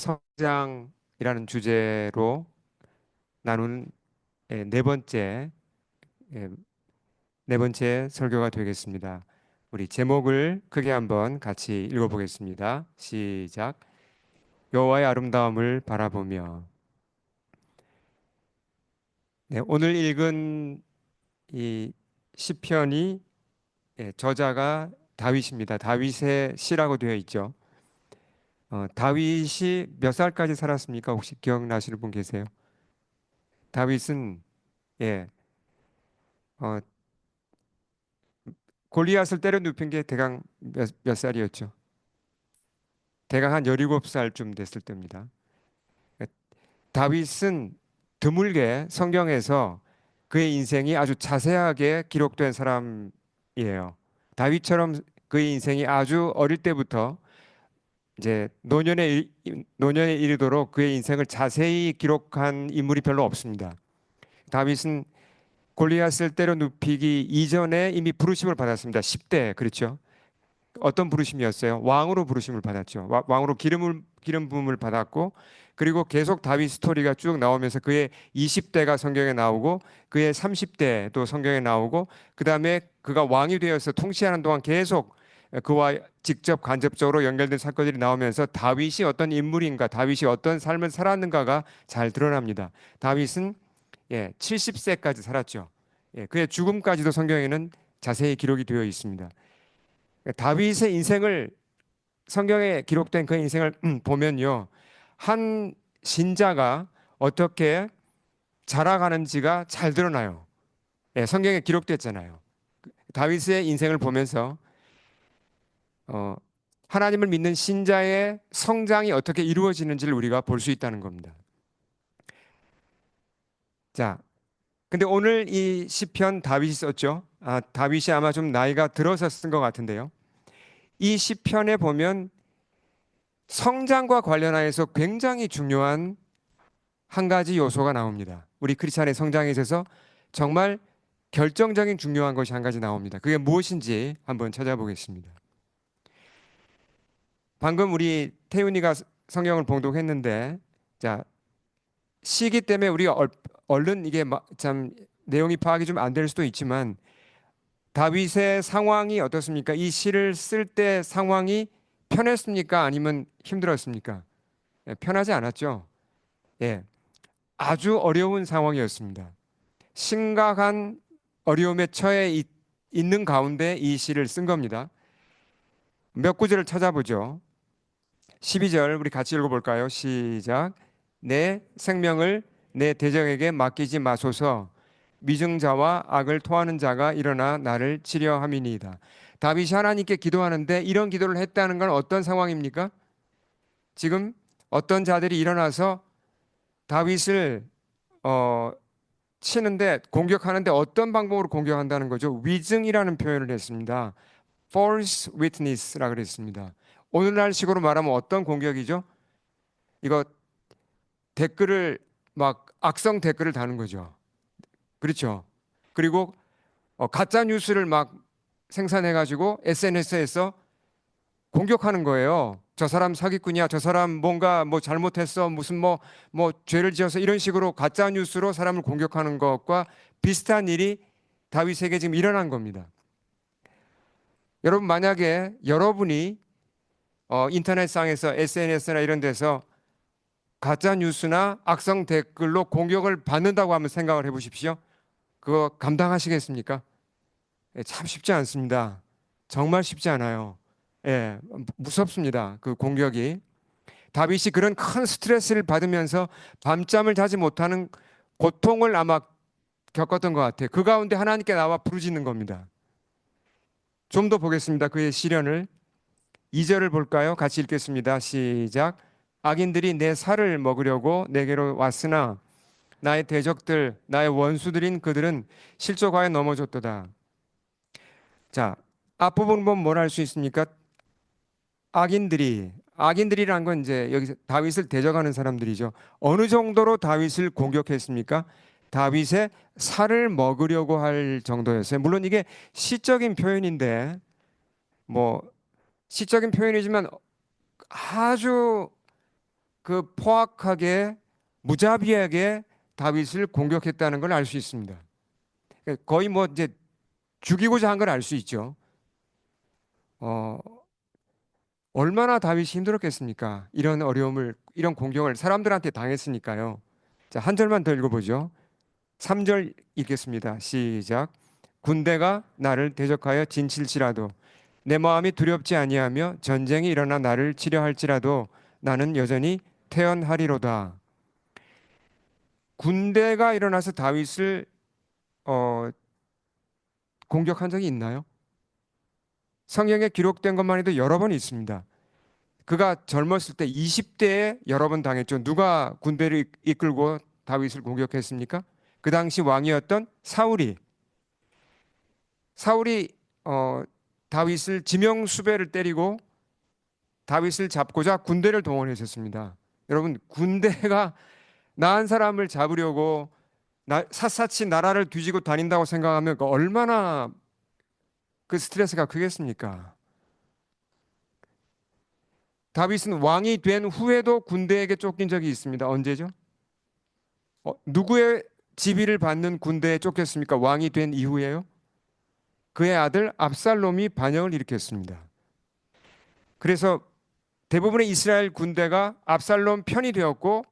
성장이라는 주제로 나눈 네 번째 예, 네 번째 설교가 되겠습니다. 우리 제목을 크게 한번 같이 읽어보겠습니다. 시작. 여호와의 아름다움을 바라보며. 네, 오늘 읽은 이 시편이 저자가 다윗입니다. 다윗의 시라고 되어 있죠. 다윗이 몇 살까지 살았습니까? 혹시 기억나시는 분 계세요? 다윗은 예, 어, 골리앗을 때려 눕힌 게 대강 몇 살이었죠? 대강 한 17살쯤 됐을 때입니다. 다윗은 드물게 성경에서 그의 인생이 아주 자세하게 기록된 사람이에요. 다윗처럼 그의 인생이 아주 어릴 때부터 이제 노년에 이르도록 그의 인생을 자세히 기록한 인물이 별로 없습니다. 다윗은 골리앗을 때려 눕히기 이전에 이미 부르심을 받았습니다. 10대 그렇죠? 어떤 부르심이었어요? 왕으로 부르심을 받았죠. 왕으로 기름 부음을 받았고 그리고 계속 다윗 스토리가 쭉 나오면서 그의 20대가 성경에 나오고 그의 30대도 성경에 나오고 그다음에 그가 왕이 되어서 통치하는 동안 계속 그와 직접 간접적으로 연결된 사건들이 나오면서 다윗이 어떤 인물인가, 다윗이 어떤 삶을 살았는가가 잘 드러납니다. 다윗은 70세까지 살았죠. 그의 죽음까지도 성경에는 자세히 기록이 되어 있습니다. 다윗의 인생을 성경에 기록된 그 인생을 보면요. 한 신자가 어떻게 자라가는지가 잘 드러나요. 성경에 기록됐잖아요. 다윗의 인생을 보면서 어, 하나님을 믿는 신자의 성장이 어떻게 이루어지는지를 우리가 볼 수 있다는 겁니다. 자, 근데 오늘 이 시편 다윗이 썼죠. 다윗이 아마 좀 나이가 들어서 쓴 것 같은데요. 이 시편에 보면 성장과 관련하여서 굉장히 중요한 한 가지 요소가 나옵니다. 우리 크리스찬의 성장에 있어서 정말 결정적인 중요한 것이 한 가지 나옵니다. 그게 무엇인지 한번 찾아보겠습니다. 방금 우리 태윤이가 성경을 봉독했는데, 자, 시기 때문에 우리가 얼른 이게 참 내용이 파악이 좀 안 될 수도 있지만 다윗의 상황이 어떻습니까? 이 시를 쓸 때 상황이 편했습니까? 아니면 힘들었습니까? 편하지 않았죠. 예, 아주 어려운 상황이었습니다. 심각한 어려움에 있는 가운데 이 시를 쓴 겁니다. 몇 구절을 찾아보죠. 12절 우리 같이 읽어볼까요? 시작. 내 생명을 내 대적에게 맡기지 마소서. 미증자와 악을 토하는 자가 일어나 나를 치려함이니이다. 다윗이 하나님께 기도하는데 이런 기도를 했다는 건 어떤 상황입니까? 지금 어떤 자들이 일어나서 다윗을 어, 치는데 공격하는데 어떤 방법으로 공격한다는 거죠? 위증이라는 표현을 했습니다. false witness라 그랬습니다. 오늘날식으로 말하면 어떤 공격이죠? 이거 댓글을 막 악성 댓글을 다는 거죠. 그렇죠? 그리고 가짜 뉴스를 막 생산해 가지고 SNS에서 공격하는 거예요. 저 사람 사기꾼이야. 저 사람 뭔가 뭐 잘못했어. 무슨 뭐 죄를 지어서 이런 식으로 가짜 뉴스로 사람을 공격하는 것과 비슷한 일이 다윗에게 지금 일어난 겁니다. 여러분 만약에 여러분이 인터넷상에서 SNS나 이런 데서 가짜 뉴스나 악성 댓글로 공격을 받는다고 하면 생각을 해보십시오. 그거 감당하시겠습니까? 참 쉽지 않습니다. 정말 쉽지 않아요. 무섭습니다. 그 공격이. 다윗이 그런 큰 스트레스를 받으면서 밤잠을 자지 못하는 고통을 아마 겪었던 것 같아요. 그 가운데 하나님께 나와 부르짖는 겁니다. 좀 더 보겠습니다. 그의 시련을. 2절을 볼까요? 같이 읽겠습니다. 시작. 악인들이 내 살을 먹으려고 내게로 왔으나 나의 대적들, 나의 원수들인 그들은 실족하여 넘어졌도다. 자, 앞부분 보면 뭘 할 수 있습니까? 악인들이란 건 이제 여기서 다윗을 대적하는 사람들이죠. 어느 정도로 다윗을 공격했습니까? 다윗의 살을 먹으려고 할 정도였어요. 물론 이게 시적인 표현인데 뭐 시적인 표현이지만 아주 그 포악하게 무자비하게 다윗을 공격했다는 걸 알 수 있습니다. 거의 뭐 이제 죽이고자 한 걸 알 수 있죠. 어, 얼마나 다윗이 힘들었겠습니까? 이런 어려움을, 이런 공격을 사람들한테 당했으니까요. 자, 한 절만 더 읽어보죠. 3절 읽겠습니다. 시작. 군대가 나를 대적하여 진칠지라도 내 마음이 두렵지 아니하며 전쟁이 일어나 나를 치려 할지라도 나는 여전히 태연하리로다. 군대가 일어나서 다윗을 어, 공격한 적이 있나요? 성경에 기록된 것만 해도 여러 번 있습니다. 그가 젊었을 때 20대에 여러 번 당했죠. 누가 군대를 이끌고 다윗을 공격했습니까? 그 당시 왕이었던 사울이 사울이 어, 다윗을 지명수배를 때리고 다윗을 잡고자 군대를 동원했었습니다. 여러분, 군대가 나 한 사람을 잡으려고 샅샅이 나라를 뒤지고 다닌다고 생각하면 그 얼마나 그 스트레스가 크겠습니까? 다윗은 왕이 된 후에도 군대에게 쫓긴 적이 있습니다. 언제죠? 누구의 지휘를 받는 군대에 쫓겼습니까? 왕이 된 이후에요? 그의 아들 압살롬이 반역을 일으켰습니다. 그래서 대부분의 이스라엘 군대가 압살롬 편이 되었고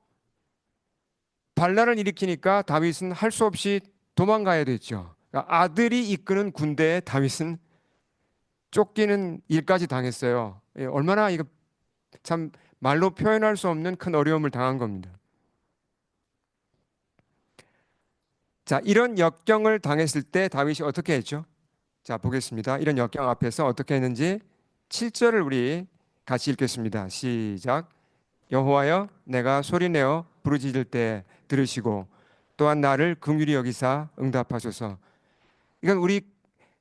반란을 일으키니까 다윗은 할 수 없이 도망가야 됐죠. 그러니까 아들이 이끄는 군대에 다윗은 쫓기는 일까지 당했어요. 얼마나 이거 참 말로 표현할 수 없는 큰 어려움을 당한 겁니다. 자, 이런 역경을 당했을 때 다윗이 어떻게 했죠? 자, 보겠습니다. 이런 역경 앞에서 어떻게 했는지 7절을 우리 같이 읽겠습니다. 시작. 여호와여, 내가 소리내어 부르짖을 때 들으시고 또한 나를 긍휼히 여기사 응답하소서. 이건 우리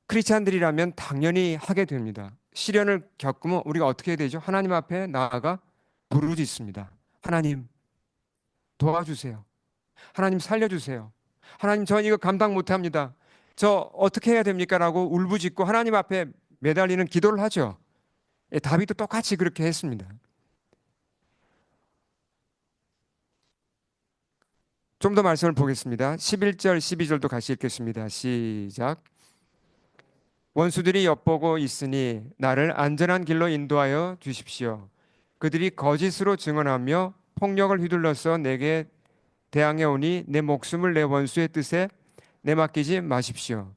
크리스찬들이라면 당연히 하게 됩니다. 시련을 겪으면 우리가 어떻게 해야 되죠? 하나님 앞에 나아가 부르짖습니다. 하나님 도와주세요. 하나님 살려주세요. 하나님 저 이거 감당 못합니다. 저 어떻게 해야 됩니까? 라고 울부짖고 하나님 앞에 매달리는 기도를 하죠. 다윗도 똑같이 그렇게 했습니다. 좀 더 말씀을 보겠습니다. 11절, 12절도 같이 읽겠습니다. 시작. 원수들이 엿보고 있으니 나를 안전한 길로 인도하여 주십시오. 그들이 거짓으로 증언하며 폭력을 휘둘러서 내게 대항해 오니 내 목숨을 내 원수의 뜻에 내맡기지 마십시오.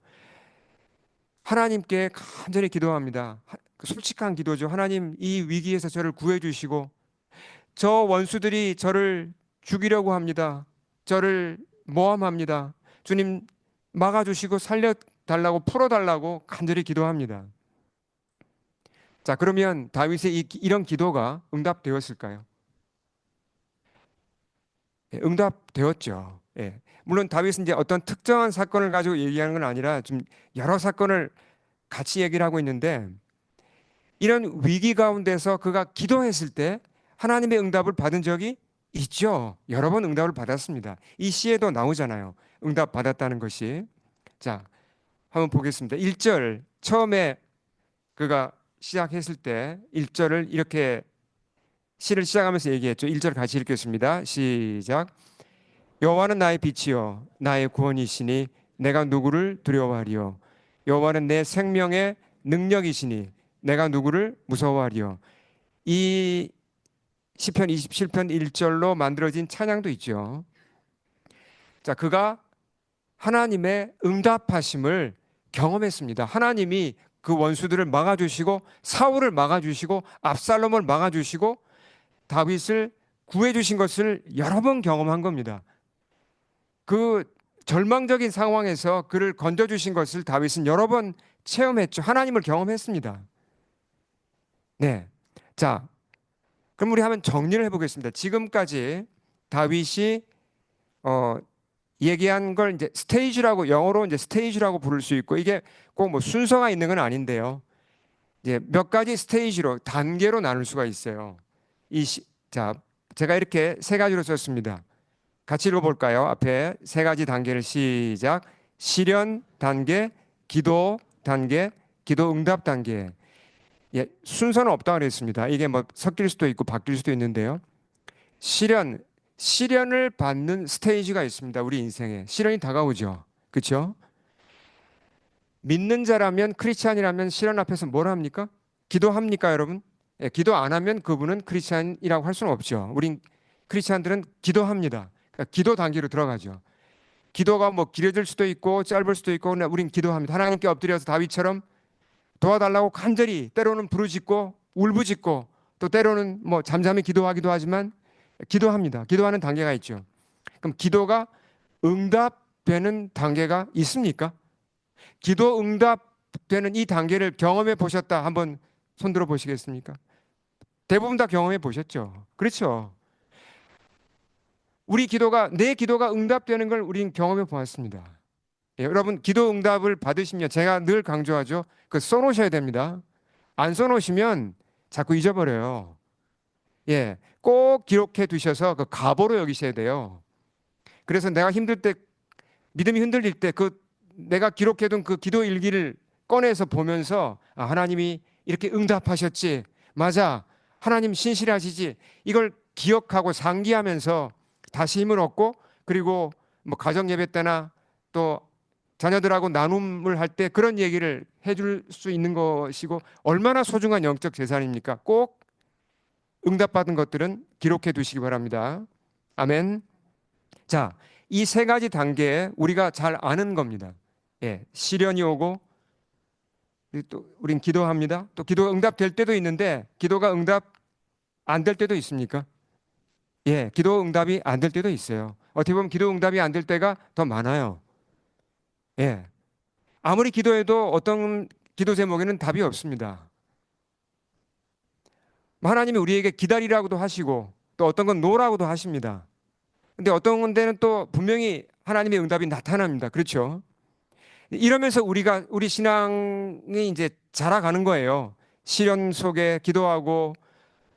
하나님께 간절히 기도합니다. 솔직한 기도죠. 하나님, 이 위기에서 저를 구해 주시고 저 원수들이 저를 죽이려고 합니다. 저를 모함합니다. 주님 막아주시고 살려달라고 풀어달라고 간절히 기도합니다. 자, 그러면 다윗의 이런 기도가 응답되었을까요? 예, 응답되었죠. 예. 물론 다윗은 이제 어떤 특정한 사건을 가지고 얘기하는 건 아니라 좀 여러 사건을 같이 얘기를 하고 있는데 이런 위기 가운데서 그가 기도했을 때 하나님의 응답을 받은 적이 있죠. 여러 번 응답을 받았습니다. 이 시에도 나오잖아요. 응답 받았다는 것이. 자, 한번 보겠습니다. 1절 처음에 그가 시작했을 때 1절을 이렇게 시를 시작하면서 얘기했죠. 1절 같이 읽겠습니다. 시작. 여호와는 나의 빛이요 나의 구원이시니 내가 누구를 두려워하리요. 여호와는 내 생명의 능력이시니 내가 누구를 무서워하리요. 이 시편 27편 1절로 만들어진 찬양도 있죠. 자, 그가 하나님의 응답하심을 경험했습니다. 하나님이 그 원수들을 막아주시고 사울을 막아주시고 압살롬을 막아주시고 다윗을 구해주신 것을 여러 번 경험한 겁니다. 그 절망적인 상황에서 그를 건져주신 것을 다윗은 여러 번 체험했죠. 하나님을 경험했습니다. 네. 자, 그럼 우리 한번 정리를 해보겠습니다. 지금까지 다윗이 얘기한 걸 이제 스테이지라고 영어로 이제 스테이지라고 부를 수 있고 이게 꼭 뭐 순서가 있는 건 아닌데요. 이제 몇 가지 스테이지로 단계로 나눌 수가 있어요. 자, 제가 이렇게 세 가지로 썼습니다. 같이 읽어볼까요? 앞에 세 가지 단계를 시작. 시련 단계, 기도 단계, 기도 응답 단계. 예, 순서는 없다고 그랬습니다. 이게 뭐 섞일 수도 있고 바뀔 수도 있는데요. 시련을 받는 스테이지가 있습니다. 우리 인생에 시련이 다가오죠. 그렇죠? 믿는 자라면 크리스찬이라면 시련 앞에서 뭘 합니까? 기도합니까, 여러분? 예, 기도 안 하면 그분은 크리스찬이라고 할 수는 없죠. 우린 크리스찬들은 기도합니다. 그러니까 기도 단계로 들어가죠. 기도가 뭐 길어질 수도 있고 짧을 수도 있고 그러나 우린 기도합니다. 하나님께 엎드려서 다윗처럼 도와달라고 간절히 때로는 부르짖고 울부짖고 또 때로는 뭐 잠잠히 기도하기도 하지만 기도합니다. 기도하는 단계가 있죠. 그럼 기도가 응답되는 단계가 있습니까? 기도 응답되는 이 단계를 경험해 보셨다. 한번 손들어 보시겠습니까? 대부분 다 경험해 보셨죠. 그렇죠. 내 기도가 응답되는 걸 우린 경험해 보았습니다. 예, 여러분 기도 응답을 받으시면 제가 늘 강조하죠. 그 써놓으셔야 됩니다. 안 써놓으시면 자꾸 잊어버려요. 예, 꼭 기록해 두셔서 그 가보로 여기셔야 돼요. 그래서 내가 힘들 때 믿음이 흔들릴 때 그 내가 기록해둔 그 기도 일기를 꺼내서 보면서 아, 하나님이 이렇게 응답하셨지. 맞아. 하나님 신실하시지. 이걸 기억하고 상기하면서 다시 힘을 얻고 그리고 뭐 가정 예배 때나 또 자녀들하고 나눔을 할 때 그런 얘기를 해줄 수 있는 것이고 얼마나 소중한 영적 재산입니까? 꼭 응답받은 것들은 기록해 두시기 바랍니다. 아멘. 자, 이 세 가지 단계에 우리가 잘 아는 겁니다. 예, 시련이 오고 또 우린 기도합니다. 또 기도가 응답될 때도 있는데 기도가 응답 안 될 때도 있습니까? 예, 기도 응답이 안 될 때도 있어요. 어떻게 보면 기도 응답이 안 될 때가 더 많아요. 예. 아무리 기도해도 어떤 기도 제목에는 답이 없습니다. 하나님이 우리에게 기다리라고도 하시고 또 어떤 건 노라고도 하십니다. 근데 어떤 데는 또 분명히 하나님의 응답이 나타납니다. 그렇죠? 이러면서 우리 신앙이 이제 자라가는 거예요. 시련 속에 기도하고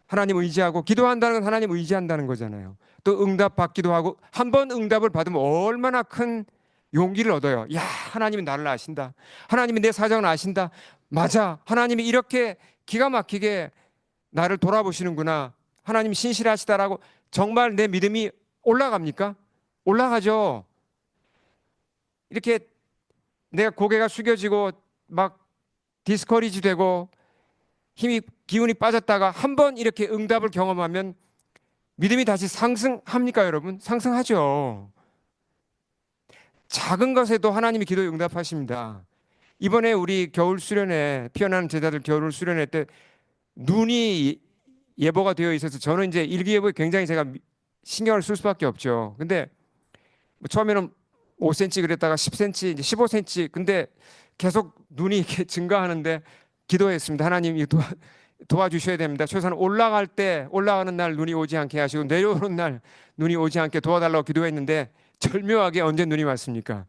하나님 의지하고 기도한다는 건 하나님 의지한다는 거잖아요. 또 응답 받기도 하고 한 번 응답을 받으면 얼마나 큰 용기를 얻어요. 야, 하나님이 나를 아신다. 하나님이 내 사정을 아신다. 맞아. 하나님이 이렇게 기가 막히게 나를 돌아보시는구나. 하나님 신실하시다라고 정말 내 믿음이 올라갑니까? 올라가죠. 이렇게 내가 고개가 숙여지고 막 디스커리지 되고 기운이 빠졌다가 한 번 이렇게 응답을 경험하면 믿음이 다시 상승합니까, 여러분? 상승하죠. 작은 것에도 하나님이 기도에 응답하십니다. 이번에 우리 겨울 수련회 피어나는 제자들 겨울 수련회 때 눈이 예보가 되어 있어서 저는 이제 일기예보에 굉장히 제가 신경을 쓸 수밖에 없죠. 근데 뭐 처음에는 5cm 그랬다가 10cm, 이제 15cm. 근데 계속 눈이 이렇게 증가하는데 기도했습니다. 하나님 이거 도와주셔야 됩니다. 최소한 올라가는 날 눈이 오지 않게 하시고 내려오는 날 눈이 오지 않게 도와달라고 기도했는데 절묘하게 언제 눈이 왔습니까?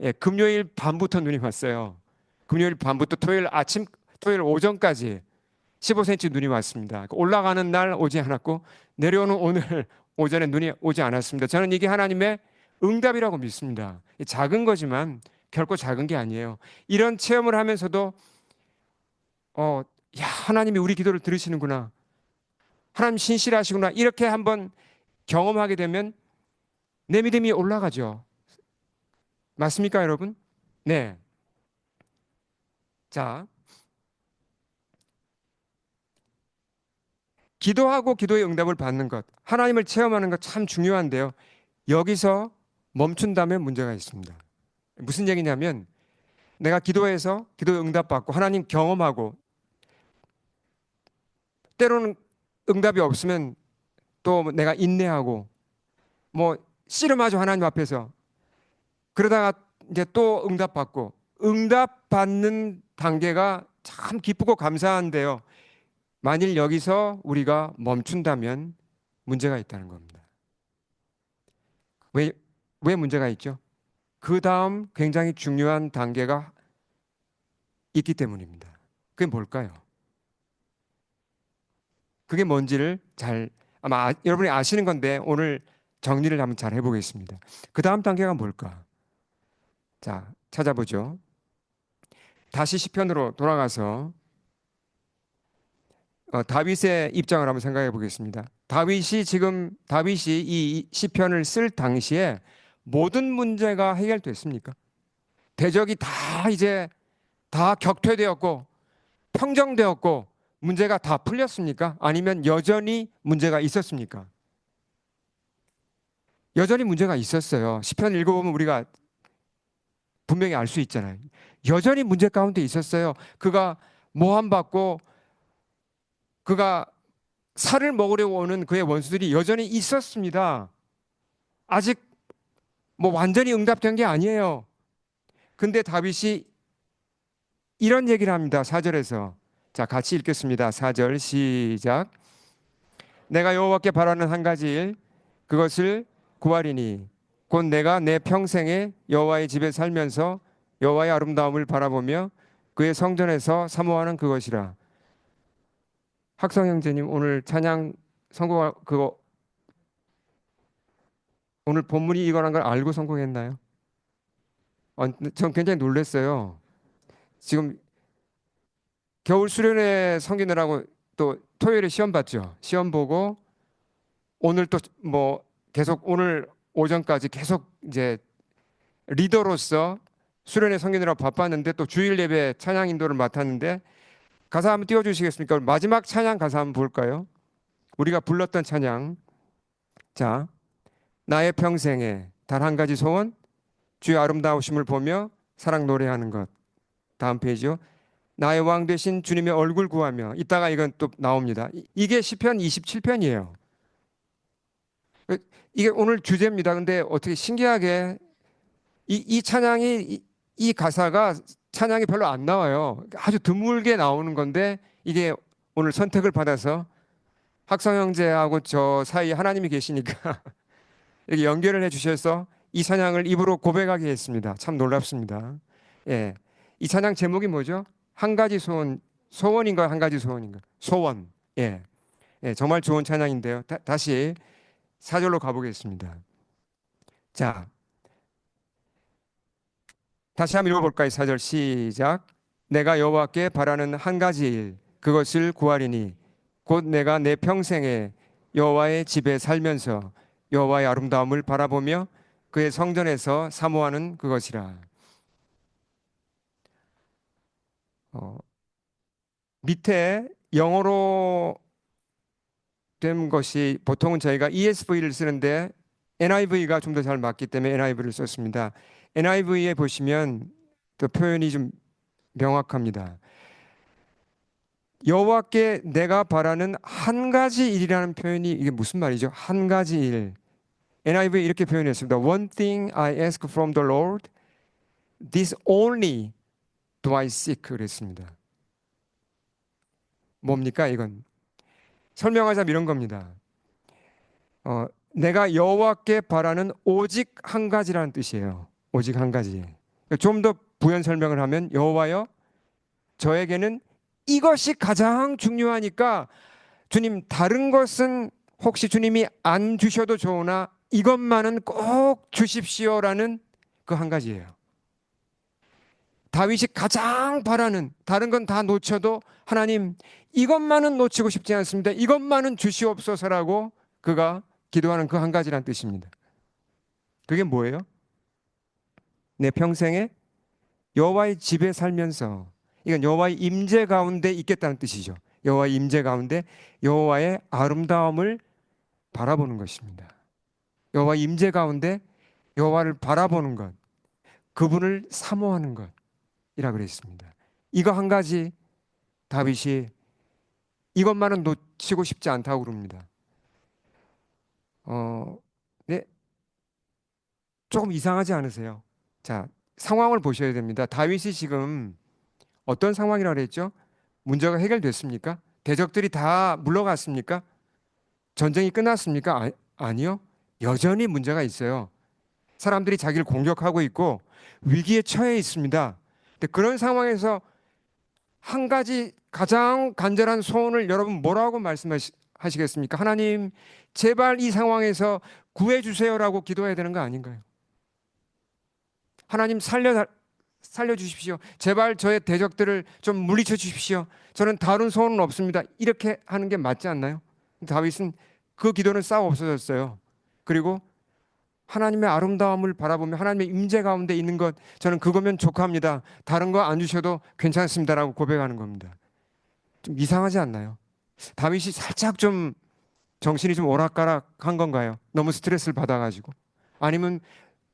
예, 금요일 밤부터 눈이 왔어요. 금요일 밤부터 토요일 오전까지 15cm 눈이 왔습니다. 올라가는 날 오지 않았고 내려오는 오늘 오전에 눈이 오지 않았습니다. 저는 이게 하나님의 응답이라고 믿습니다. 작은 거지만 결코 작은 게 아니에요. 이런 체험을 하면서도 야, 하나님이 우리 기도를 들으시는구나. 하나님 신실하시구나. 이렇게 한번 경험하게 되면 내 믿음이 올라가죠. 맞습니까, 여러분? 네. 자, 기도하고 기도의 응답을 받는 것, 하나님을 체험하는 것 참 중요한데요. 여기서 멈춘다면 문제가 있습니다. 무슨 얘기냐면 내가 기도해서 기도의 응답 받고 하나님 경험하고 때로는 응답이 없으면 또 내가 인내하고 뭐 씨름하죠 하나님 앞에서. 그러다가 이제 또 응답 받고 응답 받는 단계가 참 기쁘고 감사한데요. 만일 여기서 우리가 멈춘다면 문제가 있다는 겁니다. 왜 문제가 있죠? 그 다음 굉장히 중요한 단계가 있기 때문입니다. 그게 뭘까요? 그게 뭔지를 아마 여러분이 아시는 건데 오늘 정리를 한번 잘 해보겠습니다. 그 다음 단계가 뭘까? 자, 찾아보죠. 다시 시편으로 돌아가서 다윗의 입장을 한번 생각해 보겠습니다. 다윗이 이 시편을 쓸 당시에 모든 문제가 해결됐습니까? 대적이 다 이제 다 격퇴되었고 평정되었고 문제가 다 풀렸습니까? 아니면 여전히 문제가 있었습니까? 여전히 문제가 있었어요. 시편 읽어보면 우리가 분명히 알 수 있잖아요. 여전히 문제 가운데 있었어요. 그가 모함받고 그가 살을 먹으려고 오는 그의 원수들이 여전히 있었습니다. 아직 뭐 완전히 응답된 게 아니에요. 근데 다윗이 이런 얘기를 합니다. 4절에서. 자, 같이 읽겠습니다. 4절 시작. 내가 여호와께 바라는 한 가지 일 그것을 구하리니 곧 내가 내 평생에 여호와의 집에 살면서 여호와의 아름다움을 바라보며 그의 성전에서 사모하는 그것이라. 학성 형제님 오늘 찬양 성공 그거 오늘 본문이 이거란 걸 알고 성공했나요? 전 굉장히 놀랐어요. 지금 겨울 수련회 섬기느라고 또 토요일에 시험 봤죠. 시험 보고 오늘 또 뭐 계속 오늘 오전까지 계속 이제 리더로서 수련회 섬기느라 바빴는데 또 주일 예배 찬양 인도를 맡았는데 가사 한번 띄워주시겠습니까? 마지막 찬양 가사 한번 볼까요? 우리가 불렀던 찬양. 자, 나의 평생에 단 한 가지 소원 주의 아름다우심을 보며 사랑 노래하는 것. 다음 페이지요. 나의 왕 되신 주님의 얼굴 구하며 이따가 이건 또 나옵니다. 이게 시편 27편이에요. 이게 오늘 주제입니다. 근데 어떻게 신기하게 이 찬양이 이 가사가 찬양이 별로 안 나와요. 아주 드물게 나오는 건데 이게 오늘 선택을 받아서 학성 형제하고 저 사이에 하나님이 계시니까 이렇게 연결을 해 주셔서 이 찬양을 입으로 고백하게 했습니다. 참 놀랍습니다. 예. 이 찬양 제목이 뭐죠? 한 가지 소원, 소원인가 한 가지 소원인가? 소원. 예. 예, 정말 좋은 찬양인데요. 다시 4절로 가보겠습니다. 자, 다시 한번 읽어볼까요? 4절 시작. 내가 여호와께 바라는 한 가지 일, 그것을 구하리니 곧 내가 내 평생에 여호와의 집에 살면서 여호와의 아름다움을 바라보며 그의 성전에서 사모하는 그것이라. 어, 밑에 영어로 된 것이 보통은 저희가 ESV를 쓰는데 NIV가 좀 더 잘 맞기 때문에 NIV를 썼습니다. NIV에 보시면 또 표현이 좀 명확합니다. 여호와께 내가 바라는 한 가지 일이라는 표현이 이게 무슨 말이죠? 한 가지 일. NIV 이렇게 표현했습니다. One thing I ask from the Lord, this only do I seek. 그랬습니다. 뭡니까 이건? 설명하자면 이런 겁니다. 내가 여호와께 바라는 오직 한 가지라는 뜻이에요. 오직 한 가지. 좀 더 부연 설명을 하면 여호와여, 저에게는 이것이 가장 중요하니까 주님 다른 것은 혹시 주님이 안 주셔도 좋으나 이것만은 꼭 주십시오라는 그 한 가지예요. 다윗이 가장 바라는 다른 건 다 놓쳐도 하나님 이것만은 놓치고 싶지 않습니다. 이것만은 주시옵소서라고 그가 기도하는 그 한 가지란 뜻입니다. 그게 뭐예요? 내 평생에 여호와의 집에 살면서 이건 여호와의 임재 가운데 있겠다는 뜻이죠. 여호와의 임재 가운데 여호와의 아름다움을 바라보는 것입니다. 여호와의 임재 가운데 여호와를 바라보는 것, 그분을 사모하는 것이라 그랬습니다. 이거 한 가지 다윗이 이것만은 놓치고 싶지 않다고 그럽니다. 네, 조금 이상하지 않으세요? 자, 상황을 보셔야 됩니다. 다윗이 지금 어떤 상황이라고 그랬죠? 문제가 해결됐습니까? 대적들이 다 물러갔습니까? 전쟁이 끝났습니까? 아니요. 여전히 문제가 있어요. 사람들이 자기를 공격하고 있고 위기에 처해 있습니다. 근데 그런 상황에서 한 가지 가장 간절한 소원을 여러분 뭐라고 말씀하시겠습니까? 하나님, 제발 이 상황에서 구해주세요라고 기도해야 되는 거 아닌가요? 하나님 살려주십시오. 제발 저의 대적들을 좀 물리쳐 주십시오. 저는 다른 소원은 없습니다. 이렇게 하는 게 맞지 않나요? 다윗은 그 기도는 싹 없어졌어요. 그리고 하나님의 아름다움을 바라보며 하나님의 임재 가운데 있는 것, 저는 그거면 족합니다. 다른 거 안 주셔도 괜찮습니다라고 고백하는 겁니다. 좀 이상하지 않나요? 다윗이 살짝 좀 정신이 좀 오락가락한 건가요? 너무 스트레스를 받아가지고. 아니면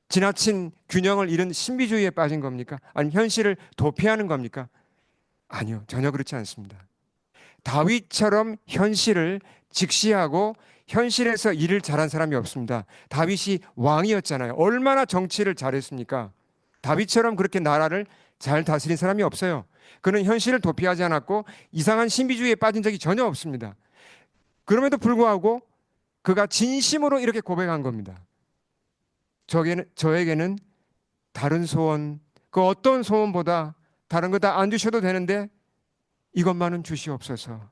지나친 균형을 잃은 신비주의에 빠진 겁니까? 아니면 현실을 도피하는 겁니까? 아니요, 전혀 그렇지 않습니다. 다윗처럼 현실을 직시하고 현실에서 일을 잘한 사람이 없습니다. 다윗이 왕이었잖아요. 얼마나 정치를 잘했습니까? 다윗처럼 그렇게 나라를 잘 다스린 사람이 없어요. 그는 현실을 도피하지 않았고 이상한 신비주의에 빠진 적이 전혀 없습니다. 그럼에도 불구하고 그가 진심으로 이렇게 고백한 겁니다. 저에게는 다른 소원, 그 어떤 소원보다 다른 거 다 안 주셔도 되는데 이것만은 주시옵소서.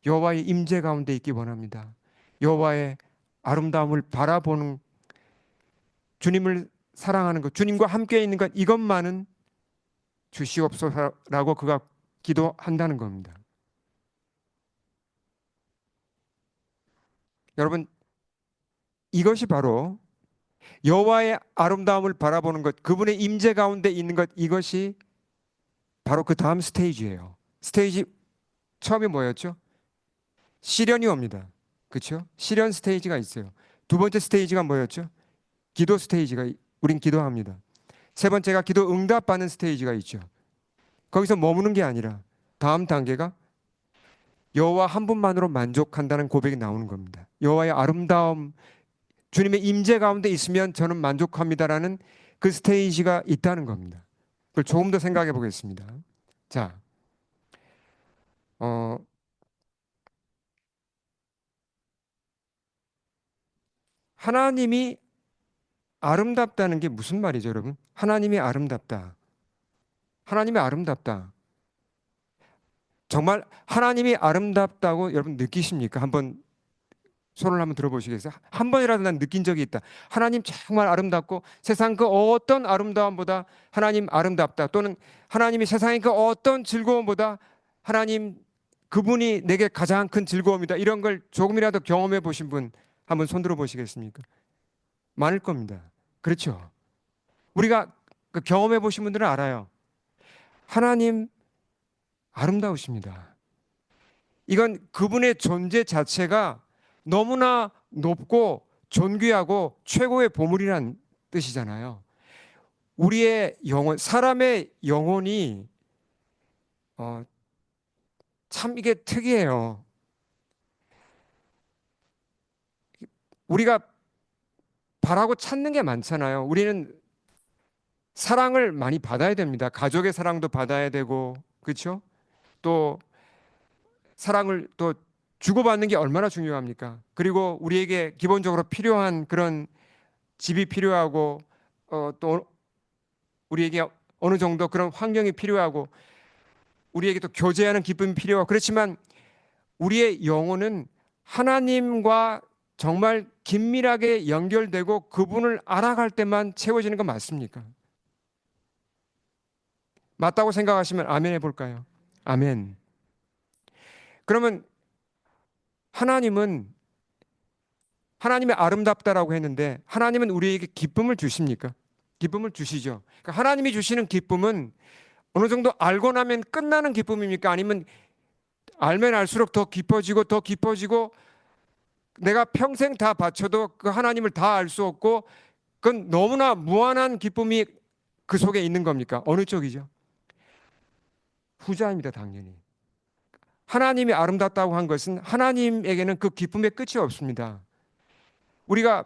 여호와의 임재 가운데 있기 원합니다. 여호와의 아름다움을 바라보는, 주님을 사랑하는 것, 주님과 함께 있는 것, 이것만은 주시옵소서라고 그가 기도한다는 겁니다. 여러분, 이것이 바로 여호와의 아름다움을 바라보는 것, 그분의 임재 가운데 있는 것, 이것이 바로 그 다음 스테이지예요. 스테이지 처음이 뭐였죠? 시련이 옵니다. 그렇죠? 시련 스테이지가 있어요. 두 번째 스테이지가 뭐였죠? 기도 스테이지가, 우린 기도합니다. 세 번째가 기도 응답받는 스테이지가 있죠. 거기서 머무는 게 아니라 다음 단계가 여호와 한 분만으로 만족한다는 고백이 나오는 겁니다. 여호와의 아름다움, 주님의 임재 가운데 있으면 저는 만족합니다라는 그 스테이지가 있다는 겁니다. 그걸 조금 더 생각해 보겠습니다. 자, 어, 하나님이 아름답다는 게 무슨 말이죠, 여러분? 하나님이 아름답다. 하나님이 아름답다. 정말 하나님이 아름답다고 여러분 느끼십니까? 한번 손을 한번 들어보시겠어요? 한 번이라도 난 느낀 적이 있다. 하나님 정말 아름답고 세상 그 어떤 아름다움보다 하나님 아름답다. 또는 하나님이 세상의 그 어떤 즐거움보다 하나님 그분이 내게 가장 큰 즐거움이다. 이런 걸 조금이라도 경험해 보신 분 한번 손 들어 보시겠습니까? 많을 겁니다. 그렇죠? 우리가 그 경험해 보신 분들은 알아요. 하나님 아름다우십니다. 이건 그분의 존재 자체가 너무나 높고 존귀하고 최고의 보물이란 뜻이잖아요. 우리의 영혼, 사람의 영혼이 참 이게 특이해요. 우리가 바라고 찾는 게 많잖아요. 우리는 사랑을 많이 받아야 됩니다. 가족의 사랑도 받아야 되고, 그렇죠? 또 사랑을 또 주고받는 게 얼마나 중요합니까? 그리고 우리에게 기본적으로 필요한 그런 집이 필요하고 또 우리에게 어느 정도 그런 환경이 필요하고 우리에게 또 교제하는 기쁨이 필요하고 그렇지만 우리의 영혼은 하나님과 정말 긴밀하게 연결되고 그분을 알아갈 때만 채워지는 건 맞습니까? 맞다고 생각하시면 아멘 해볼까요? 아멘. 그러면 하나님은 하나님의 아름답다라고 했는데 하나님은 우리에게 기쁨을 주십니까? 기쁨을 주시죠. 그러니까 하나님이 주시는 기쁨은 어느 정도 알고 나면 끝나는 기쁨입니까? 아니면 알면 알수록 더 깊어지고 더 깊어지고 내가 평생 다 바쳐도 그 하나님을 다 알 수 없고 그건 너무나 무한한 기쁨이 그 속에 있는 겁니까? 어느 쪽이죠? 후자입니다, 당연히. 하나님이 아름답다고 한 것은 하나님에게는 그 기쁨의 끝이 없습니다. 우리가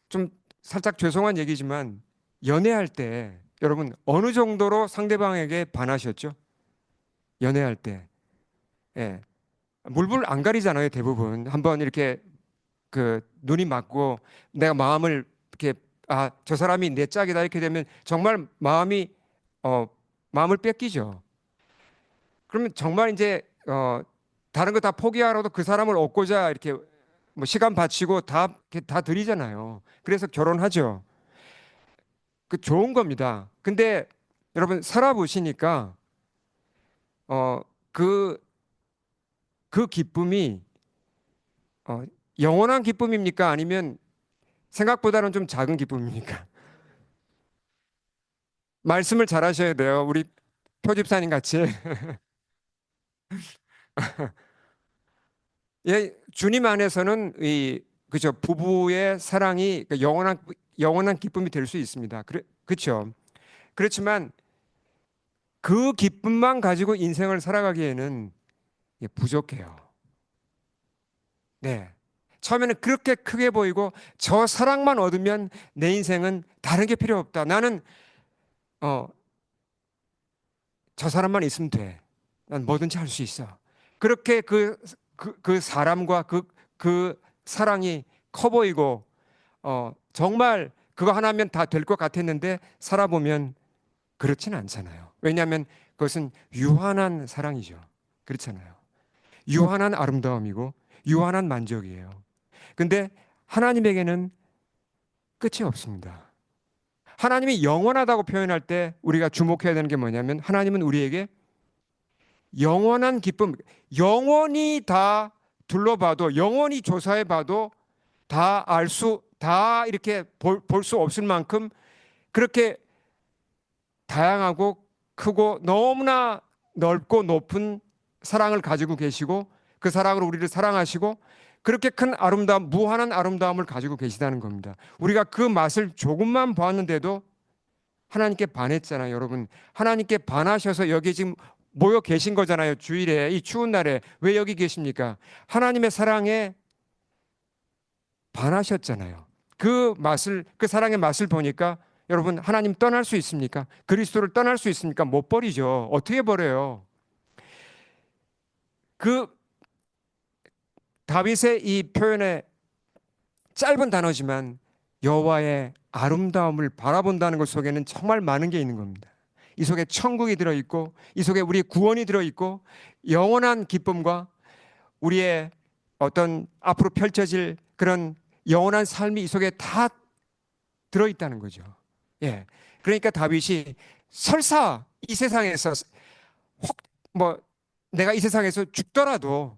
좀 살짝 죄송한 얘기지만 연애할 때 여러분 어느 정도로 상대방에게 반하셨죠? 연애할 때. 예. 물불 안 가리잖아요, 대부분. 한번 이렇게 그 눈이 맞고 내가 마음을 이렇게 저 사람이 내 짝이다 이렇게 되면 정말 어 마음을 뺏기죠. 그러면 정말 이제 다른 거 다 포기하라도 그 사람을 얻고자 이렇게 뭐 시간 바치고 다 이렇게 다 드리잖아요. 그래서 결혼하죠. 그 좋은 겁니다. 근데 여러분 살아보시니까 어, 그, 그 기쁨이 어, 영원한 기쁨입니까? 아니면 생각보다는 좀 작은 기쁨입니까? 말씀을 잘 하셔야 돼요. 우리 표집사님 같이. 예, 주님 안에서는 이 그죠 부부의 사랑이 그 영원한 기쁨이 될 수 있습니다. 그렇죠. 그렇지만 그 기쁨만 가지고 인생을 살아가기에는 예, 부족해요. 네. 처음에는 그렇게 크게 보이고 저 사랑만 얻으면 내 인생은 다른 게 필요 없다. 나는 어, 저 사람만 있으면 돼. 난 뭐든지 할 수 있어. 그렇게 그 사람과 그 사랑이 커 보이고 정말 그거 하나면 다 될 것 같았는데 살아보면 그렇지는 않잖아요. 왜냐하면 그것은 유한한 사랑이죠. 그렇잖아요. 유한한 아름다움이고 유한한 만족이에요. 근데 하나님에게는 끝이 없습니다. 하나님이 영원하다고 표현할 때 우리가 주목해야 되는 게 뭐냐면 하나님은 우리에게 영원한 기쁨, 영원히 다 둘러봐도 영원히 조사해봐도 다 이렇게 볼 수 없을 만큼 그렇게 다양하고 크고 너무나 넓고 높은 사랑을 가지고 계시고 그 사랑으로 우리를 사랑하시고 그렇게 큰 아름다움, 무한한 아름다움을 가지고 계시다는 겁니다. 우리가 그 맛을 조금만 보았는데도 하나님께 반했잖아요, 여러분. 하나님께 반하셔서 여기 지금 모여 계신 거잖아요. 주일에 이 추운 날에 왜 여기 계십니까? 하나님의 사랑에 반하셨잖아요. 그 사랑의 맛을 보니까 여러분 하나님 떠날 수 있습니까? 그리스도를 떠날 수 있습니까? 못 버리죠. 어떻게 버려요? 그 다윗의 이 표현에 짧은 단어지만 여호와의 아름다움을 바라본다는 것 속에는 정말 많은 게 있는 겁니다. 이 속에 천국이 들어있고 이 속에 우리의 구원이 들어있고 영원한 기쁨과 우리의 어떤 앞으로 펼쳐질 그런 영원한 삶이 이 속에 다 들어있다는 거죠. 예. 그러니까 다윗이 설사 이 세상에서 혹 뭐 내가 이 세상에서 죽더라도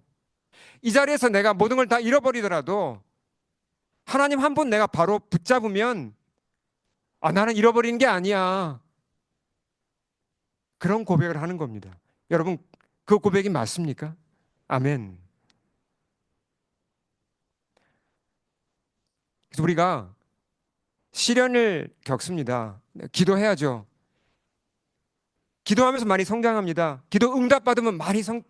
이 자리에서 내가 모든 걸 다 잃어버리더라도 하나님 한 분 내가 바로 붙잡으면 나는 잃어버리는 게 아니야. 그런 고백을 하는 겁니다. 여러분 그 고백이 맞습니까? 아멘. 그래서 우리가 시련을 겪습니다. 기도해야죠. 기도하면서 많이 성장합니다. 기도 응답 받으면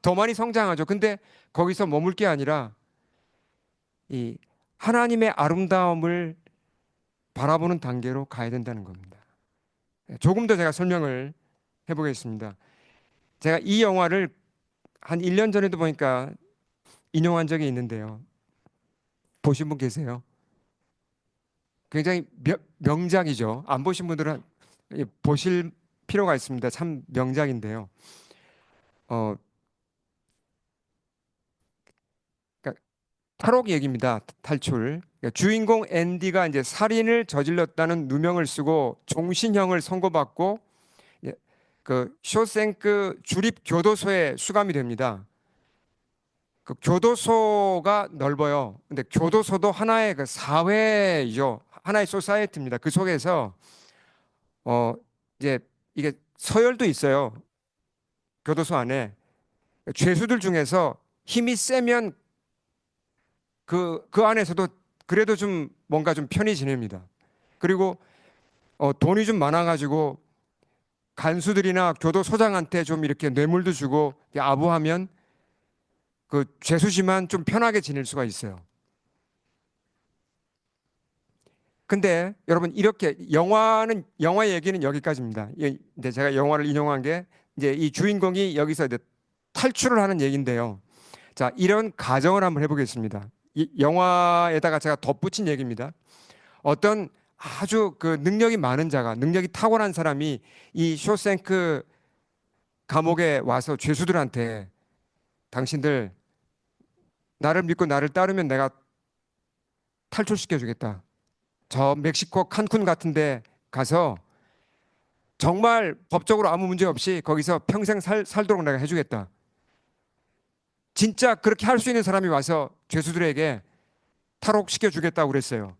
더 많이 성장하죠. 근데 거기서 머물 게 아니라 이 하나님의 아름다움을 바라보는 단계로 가야 된다는 겁니다. 조금 더 제가 설명을 해보겠습니다. 제가 이 영화를 한 1년 전에도 보니까 인용한 적이 있는데요. 보신 분 계세요? 굉장히 명작이죠. 안 보신 분들은 보실 필요가 있습니다. 참 명작인데요. 어, 그러니까 탈옥 얘기입니다. 탈출. 그러니까 주인공 앤디가 이제 살인을 저질렀다는 누명을 쓰고 종신형을 선고받고 예, 그 쇼생크 주립 교도소에 수감이 됩니다. 그 교도소가 넓어요. 근데 교도소도 하나의 그 사회이죠. 하나의 소사이어티입니다. 그 속에서 어 이제 이게 서열도 있어요. 교도소 안에 죄수들 중에서 힘이 세면 그 안에서도 그래도 좀 뭔가 좀 편히 지냅니다. 그리고 돈이 좀 많아가지고 간수들이나 교도소장한테 좀 이렇게 뇌물도 주고 아부하면 그 죄수지만 좀 편하게 지낼 수가 있어요. 근데 여러분 이렇게 영화 얘기는 여기까지입니다. 이제 제가 영화를 인용한 게 이제 이 주인공이 여기서 이제 탈출을 하는 얘기인데요. 자, 이런 가정을 한번 해보겠습니다. 이 영화에다가 제가 덧붙인 얘기입니다. 어떤 아주 그 능력이 많은 자가 능력이 탁월한 사람이 이 쇼생크 감옥에 와서 죄수들한테 당신들 나를 믿고 나를 따르면 내가 탈출시켜 주겠다. 저 멕시코 칸쿤 같은데 가서 정말 법적으로 아무 문제 없이 거기서 평생 살도록 내가 해주겠다. 진짜 그렇게 할 수 있는 사람이 와서 죄수들에게 탈옥시켜 주겠다고 그랬어요.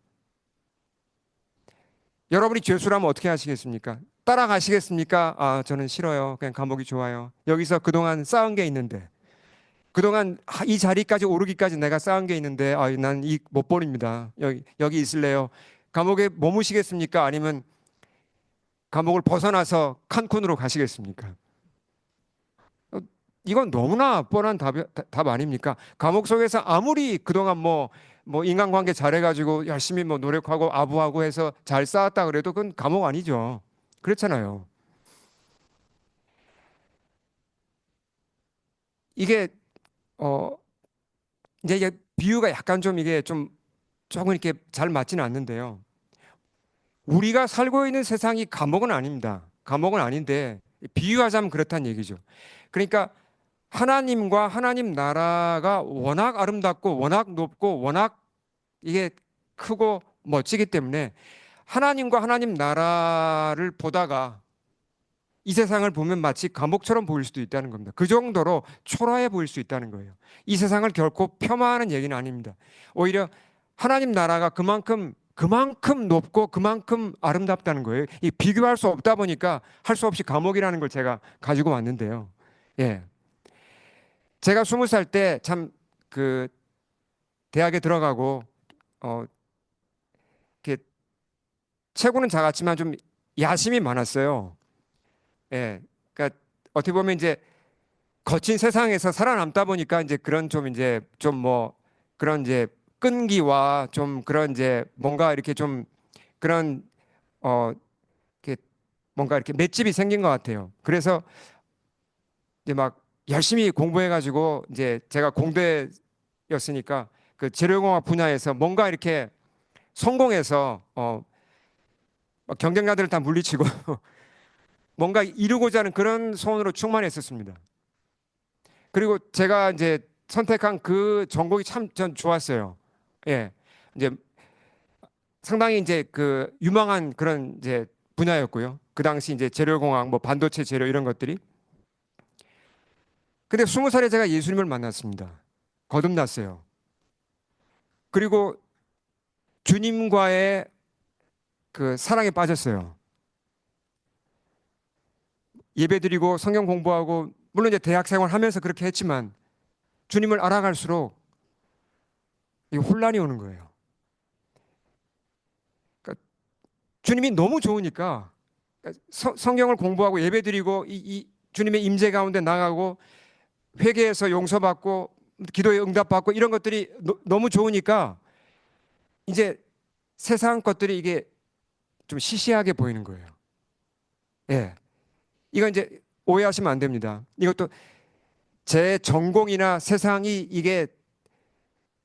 여러분이 죄수라면 어떻게 하시겠습니까? 따라가시겠습니까? 아, 저는 싫어요. 그냥 감옥이 좋아요. 여기서 그동안 쌓은 게 있는데, 그동안 이 자리까지 오르기까지 내가 쌓은 게 있는데, 아, 난 이 못 버립니다. 여기 있을래요. 감옥에 머무시겠습니까? 아니면 감옥을 벗어나서 칸쿤으로 가시겠습니까? 어, 이건 너무나 뻔한 답 아닙니까? 감옥 속에서 아무리 그동안 뭐 인간관계 잘해가지고 열심히 뭐 노력하고 아부하고 해서 잘 쌓았다 그래도 그건 감옥 아니죠. 그렇잖아요. 이게 어 이제 비유가 약간 좀 이게 좀 조금 이렇게 잘 맞지는 않는데요. 우리가 살고 있는 세상이 감옥은 아닙니다. 감옥은 아닌데 비유하자면 그렇다는 얘기죠. 그러니까 하나님과 하나님 나라가 워낙 아름답고 워낙 높고 워낙 이게 크고 멋지기 때문에 하나님과 하나님 나라를 보다가 이 세상을 보면 마치 감옥처럼 보일 수도 있다는 겁니다. 그 정도로 초라해 보일 수 있다는 거예요. 이 세상을 결코 폄하하는 얘기는 아닙니다. 오히려 하나님 나라가 그만큼 높고 그만큼 아름답다는 거예요. 이 비교할 수 없다 보니까 할 수 없이 감옥이라는 걸 제가 가지고 왔는데요. 예. 제가 20살 때 참 그 대학에 들어가고 어 이렇게 체구는 작았지만 좀 야심이 많았어요. 예. 그러니까 어떻게 보면 이제 거친 세상에서 살아남다 보니까 이제 그런 좀 이제 좀 뭐 그런 이제 끈기와 좀 그런 이제 뭔가 이렇게 좀 그런 이렇게 뭔가 이렇게 맷집이 생긴 것 같아요. 그래서 이제 막 열심히 공부해가지고 이제 제가 공대였으니까 그 재료공학 분야에서 뭔가 이렇게 성공해서 막 경쟁자들을 다 물리치고 뭔가 이루고자 하는 그런 소원으로 충만했었습니다. 그리고 제가 이제 선택한 그 전공이 참 전 좋았어요. 예. 이제 상당히 이제 그 유망한 그런 이제 분야였고요. 그 당시 이제 재료공학, 뭐 반도체 재료 이런 것들이. 근데 20살에 제가 예수님을 만났습니다. 거듭났어요. 그리고 주님과의 그 사랑에 빠졌어요. 예배드리고 성경 공부하고 물론 이제 대학 생활 하면서 그렇게 했지만 주님을 알아갈수록 이 혼란이 오는 거예요. 그러니까 주님이 너무 좋으니까 그러니까 성경을 공부하고 예배드리고 이 주님의 임재 가운데 나가고 회개해서 용서받고 기도에 응답받고 이런 것들이 너무 좋으니까 이제 세상 것들이 이게 좀 시시하게 보이는 거예요. 예. 이건 이제 오해하시면 안 됩니다. 이것도 제 전공이나 세상이 이게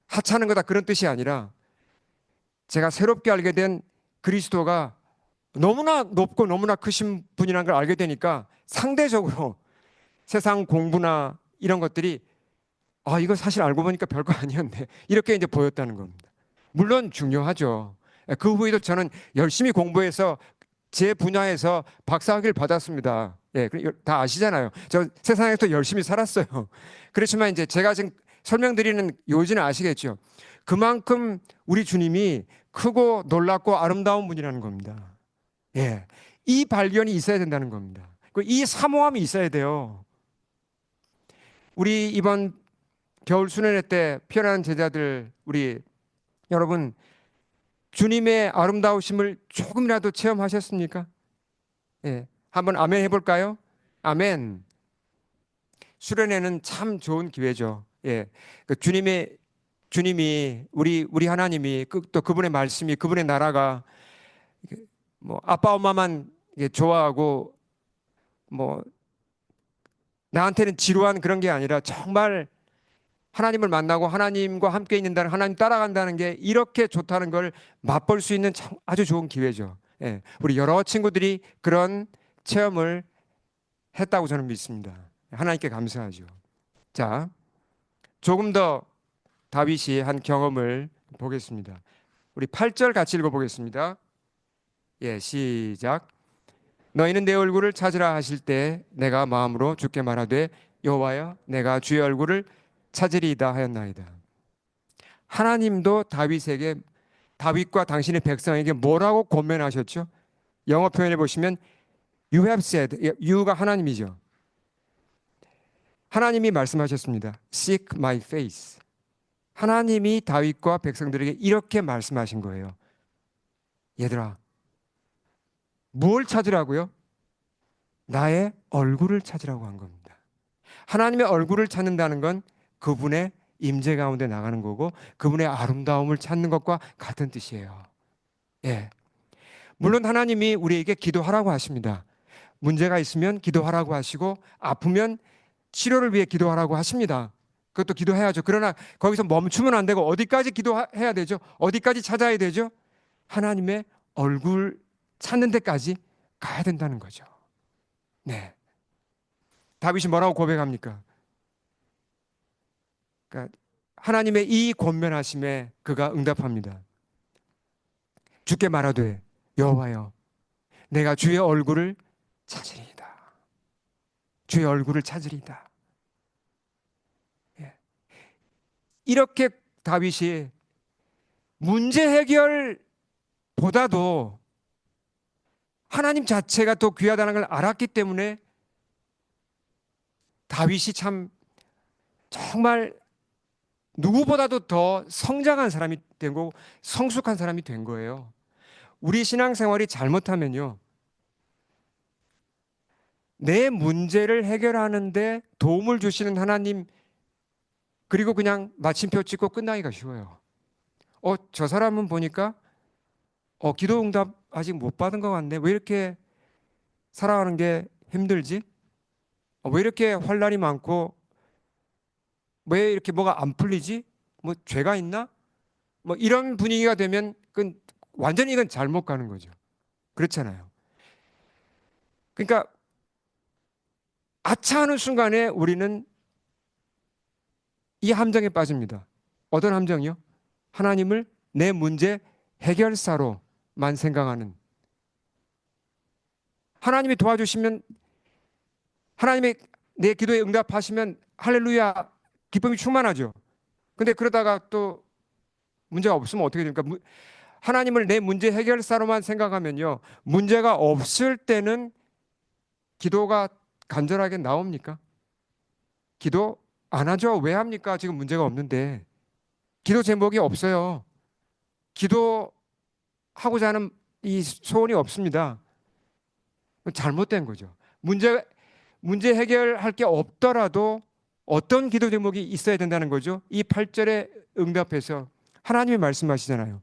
하찮은 거다 그런 뜻이 아니라 제가 새롭게 알게 된 그리스도가 너무나 높고 너무나 크신 분이라는 걸 알게 되니까 상대적으로 세상 공부나 이런 것들이 아, 이거 사실 알고 보니까 별거 아니었네. 이렇게 이제 보였다는 겁니다. 물론 중요하죠. 그 후에도 저는 열심히 공부해서 제 분야에서 박사학위를 받았습니다. 예, 다 아시잖아요. 저 세상에서 열심히 살았어요. 그렇지만 이제 제가 지금 설명드리는 요지는 아시겠죠. 그만큼 우리 주님이 크고 놀랍고 아름다운 분이라는 겁니다. 예, 이 발견이 있어야 된다는 겁니다. 이 사모함이 있어야 돼요. 우리 이번 겨울 수련회 때 피어난 제자들 우리 여러분 주님의 아름다우심을 조금이라도 체험하셨습니까? 예. 한번 아멘 해볼까요? 아멘. 수련회는 참 좋은 기회죠. 예. 그 주님이 우리 하나님이 또 그분의 말씀이 그분의 나라가 뭐 아빠 엄마만 좋아하고 뭐 나한테는 지루한 그런 게 아니라 정말 하나님을 만나고 하나님과 함께 있는다는 하나님 따라간다는 게 이렇게 좋다는 걸 맛볼 수 있는 참 아주 좋은 기회죠. 예. 우리 여러 친구들이 그런 체험을 했다고 저는 믿습니다. 하나님께 감사하죠. 자, 조금 더 다윗이 한 경험을 보겠습니다. 우리 8절 같이 읽어보겠습니다. 예, 시작. 너희는 내 얼굴을 찾으라 하실 때 내가 마음으로 주께 말하되 여호와여 내가 주의 얼굴을 찾으리이다 하였나이다. 하나님도 다윗에게, 다윗과 당신의 백성에게 뭐라고 권면하셨죠? 영어 표현해 보시면 You have said, you가 하나님이죠. 하나님이 말씀하셨습니다. Seek my face. 하나님이 다윗과 백성들에게 이렇게 말씀하신 거예요. 얘들아, 뭘 찾으라고요? 나의 얼굴을 찾으라고 한 겁니다. 하나님의 얼굴을 찾는다는 건 그분의 임재 가운데 나가는 거고 그분의 아름다움을 찾는 것과 같은 뜻이에요. 예. 물론 하나님이 우리에게 기도하라고 하십니다. 문제가 있으면 기도하라고 하시고 아프면 치료를 위해 기도하라고 하십니다. 그것도 기도해야죠. 그러나 거기서 멈추면 안 되고 어디까지 기도해야 되죠? 어디까지 찾아야 되죠? 하나님의 얼굴 찾는 데까지 가야 된다는 거죠. 네. 다윗이 뭐라고 고백합니까? 그러니까 하나님의 이 권면하심에 그가 응답합니다. 주께 말하되 여호와여 내가 주의 얼굴을 찾으리이다. 주의 얼굴을 찾으리이다. 예. 이렇게 다윗이 문제 해결보다도 하나님 자체가 더 귀하다는 걸 알았기 때문에 다윗이 참 정말 누구보다도 더 성장한 사람이 되고 성숙한 사람이 된 거예요. 우리 신앙생활이 잘못하면요, 내 문제를 해결하는데 도움을 주시는 하나님, 그리고 그냥 마침표 찍고 끝나기가 쉬워요. 저 사람은 보니까 기도 응답 아직 못 받은 것 같네. 왜 이렇게 살아가는 게 힘들지? 왜 이렇게 환난이 많고 왜 이렇게 뭐가 안 풀리지? 뭐 죄가 있나? 뭐 이런 분위기가 되면 그건 완전히 이건 잘못 가는 거죠. 그렇잖아요. 그러니까 아차하는 순간에 우리는 이 함정에 빠집니다. 어떤 함정이요? 하나님을 내 문제 해결사로만 생각하는. 하나님이 도와주시면, 하나님이 내 기도에 응답하시면 할렐루야 기쁨이 충만하죠. 근데 그러다가 또 문제가 없으면 어떻게 됩니까? 하나님을 내 문제 해결사로만 생각하면요, 문제가 없을 때는 기도가 간절하게 나옵니까? 기도 안 하죠. 왜 합니까? 지금 문제가 없는데. 기도 제목이 없어요. 기도하고자 하는 이 소원이 없습니다. 잘못된 거죠. 문제 해결할 게 없더라도 어떤 기도 제목이 있어야 된다는 거죠. 이 8절에 응답해서 하나님이 말씀하시잖아요.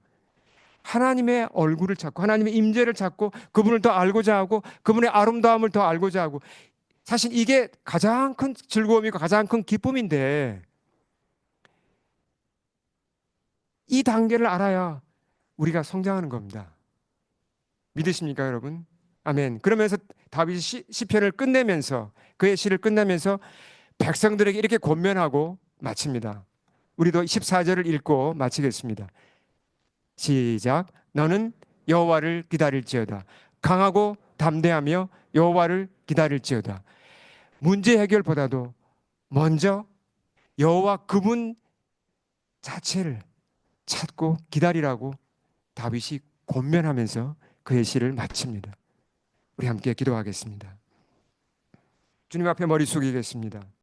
하나님의 얼굴을 찾고 하나님의 임재를 찾고 그분을 더 알고자 하고 그분의 아름다움을 더 알고자 하고, 사실 이게 가장 큰 즐거움이고 가장 큰 기쁨인데 이 단계를 알아야 우리가 성장하는 겁니다. 믿으십니까, 여러분? 아멘. 그러면서 다윗이 시편을 끝내면서, 그의 시를 끝내면서 백성들에게 이렇게 권면하고 마칩니다. 우리도 14절을 읽고 마치겠습니다. 시작. 너는 여호와를 기다릴지어다. 강하고 담대하며 여호와를 기다릴지어다. 문제 해결보다도 먼저 여호와 그분 자체를 찾고 기다리라고 다윗이 권면하면서 그의 시를 마칩니다. 우리 함께 기도하겠습니다. 주님 앞에 머리 숙이겠습니다.